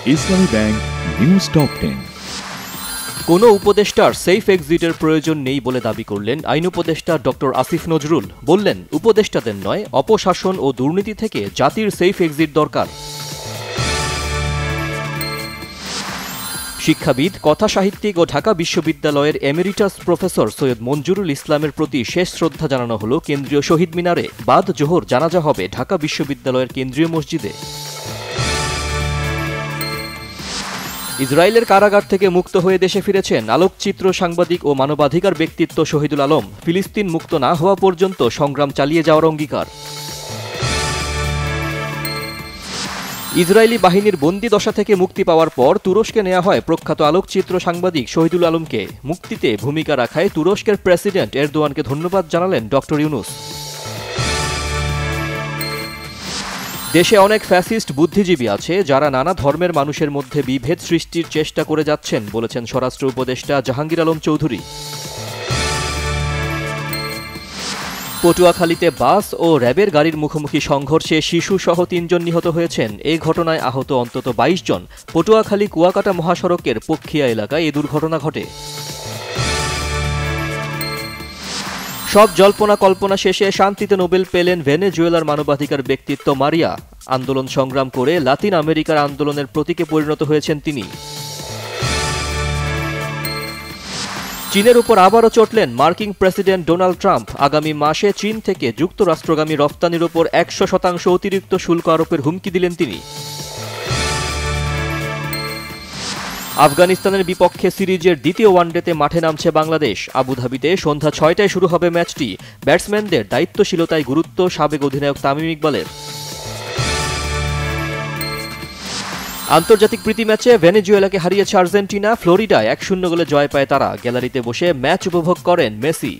ইসলামী bank news top 10। কোনো উপদেষ্টার safe এক্সিটের প্রয়োজন নেই বলে দাবি করলেন আইন উপদেষ্টা ডক্টর আসিফ নজরুল। বললেন, উপদেষ্টাদের নয়, অপশাসন ও দুর্নীতি থেকে জাতির সেফ এক্সিট দরকার। শিক্ষাবিদ, কথাসাহিত্যিক ও ঢাকা বিশ্ববিদ্যালয়ের এমেরিটাস প্রফেসর সৈয়দ মঞ্জুরুল ইসলামের প্রতি শেষ শ্রদ্ধা জানানো হলো কেন্দ্রীয় শহীদ মিনারে। বাদ জোহর জানাজা হবে ঢাকা বিশ্ববিদ্যালয়ের কেন্দ্রীয় মসজিদে। ইসরায়েলের কারাগার থেকে মুক্ত হয়ে দেশে ফিরেছেন আলোকচিত্র সাংবাদিক ও মানবাধিকার ব্যক্তিত্ব শহীদুল আলম। ফিলিস্তিন মুক্ত না হওয়া পর্যন্ত সংগ্রাম চালিয়ে যাওয়ার অঙ্গীকার। ইসরায়েলি বাহিনীর বন্দি দশা থেকে মুক্তি পাওয়ার পর তুরস্কে নেওয়া হয় প্রখ্যাত আলোকচিত্র সাংবাদিক শহীদুল আলমকে। মুক্তিতে ভূমিকা রাখায় তুরস্কের প্রেসিডেন্ট এরদোয়ানকে ধন্যবাদ জানালেন ডক্টর ইউনুস। দেশে অনেক ফ্যাসিস্ট বুদ্ধিজীবী আছে যারা নানা ধর্মের মানুষের মধ্যে বিভেদ সৃষ্টির চেষ্টা করে যাচ্ছেন, বলেছেন স্বরাষ্ট্র উপদেষ্টা জাহাঙ্গীর আলম চৌধুরী। পটুয়াখালীতে বাস ও র্যাবের গাড়ির মুখোমুখি সংঘর্ষে শিশুসহ ৩ জন নিহত হয়েছেন। এই ঘটনায় আহত অন্তত ২২ জন। পটুয়াখালী কুয়াকাটা মহাসড়কের পক্ষিয়া এলাকায় এ দুর্ঘটনা ঘটে। সব জল্পনা কল্পনা শেষে শান্তিতে নোবেল পেলেন ভেনেজুয়েলার মানবাধিকার ব্যক্তিত্ব মারিয়া। আন্দোলন সংগ্রাম করে লাতিন আমেরিকার আন্দোলনের প্রতীকে পরিণত হয়েছেন তিনি। চীনের উপর আবারও চটলেন মার্কিন প্রেসিডেন্ট ডোনাল্ড ট্রাম্প। আগামী মাসে চীন থেকে যুক্তরাষ্ট্রগামী রফতানির উপর ১০০% অতিরিক্ত শুল্ক আরোপের হুমকি দিলেন তিনি। আফগানিস্তানের বিপক্ষে সিরিজের দ্বিতীয় ওয়ানডেতে মাঠে নামছে বাংলাদেশ। আবুধাবিতে সন্ধ্যা ৬টায় শুরু হবে ম্যাচটি। ব্যাটসম্যানদের দায়িত্বশীলতায় গুরুত্ব সাবেক অধিনায়ক তামিম ইকবালের। আন্তর্জাতিক প্রীতি ম্যাচে ভেনেজুয়েলাকে হারিয়েছে আর্জেন্টিনা। ফ্লোরিডায় ১-০ গোলে জয় পায় তারা। গ্যালারিতে বসে ম্যাচ উপভোগ করেন মেসি।